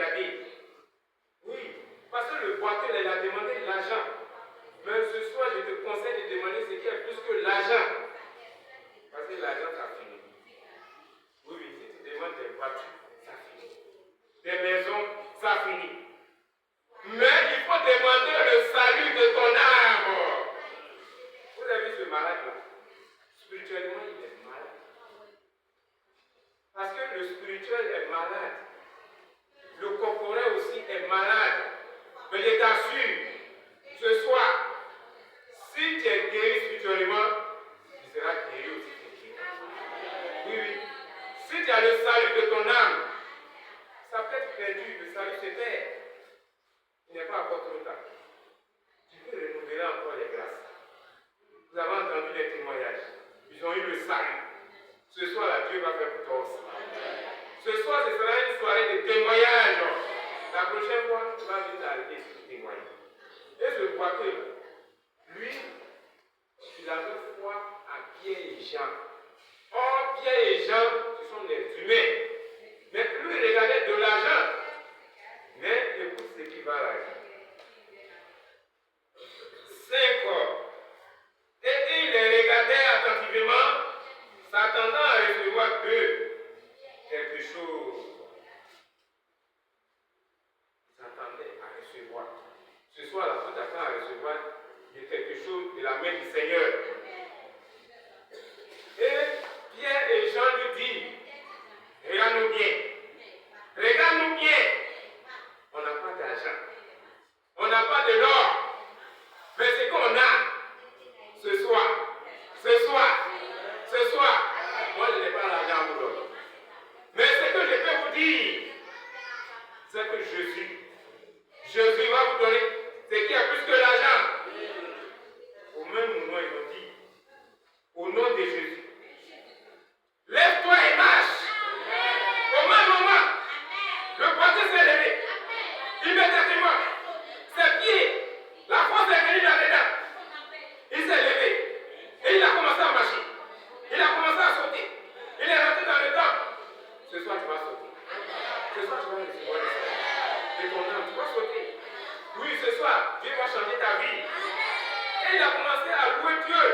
regarder. Oui, parce que le boiteux, il a demandé de l'argent. Mais ce soir, je te conseille de demander ce qui est plus que l'argent. Parce que l'argent, ça finit. Oui, oui, si tu demandes des voitures, ça finit. Des maisons, ça finit. Mais il faut demander le salut de ton âme. Vous avez vu ce malade-là? Spirituellement, il est malade. Parce que le spirituel est malade. Le corporel aussi est malade. Mais je t'assure, ce soir, si tu es guéri spirituellement, tu seras guéri aussi physiquement. Oui, oui. Si tu as le salut de ton âme, ça peut être perdu, le salut se perd. Il n'est pas encore trop tard. Tu peux renouveler encore les grâces. Vous avez entendu les témoignages. Ils ont eu le salut. Ce soir, là, Dieu va faire pour toi aussi. Ce soir, ce sera une soirée de témoignages. La prochaine fois, tu vas venir arrêter sur témoigner. Et ce boiteux, lui, il avait foi à Pierre et Jean. Or, Pierre et Jean, ce sont des humains. Mais lui, il regardait de l'argent. Mais écoute ce qui va arriver. 5 ans. Et il les regardait attentivement, s'attendant à recevoir d'eux quelque chose. Il s'attendait à recevoir. Ce soir-là, tout attend à recevoir de quelque chose de la main du Seigneur. Et Pierre et Jean lui disent, regarde-nous bien. Regarde-nous bien. On n'a pas d'argent. On n'a pas de l'or. Mais ce qu'on a, ce soir, moi je n'ai pas l'argent à vous donner. Mais ce que je peux vous dire, c'est que Jésus va vous donner ce qui est plus que l'argent. Au même moment, ils ont dit, au nom de Jésus, lève-toi et marche. Au même moment, le boiteux s'est levé. Immédiatement, ses pieds, la force est venue là-dedans. Il s'est levé et il a commencé à marcher. Il a commencé à sauter. Il est rentré dans le temple. Ce soir, tu vas sauter. Ce soir, tu vas recevoir le salut de ton âme. Tu vas sauter. Oui, ce soir, Dieu va changer ta vie. Et il a commencé à louer Dieu.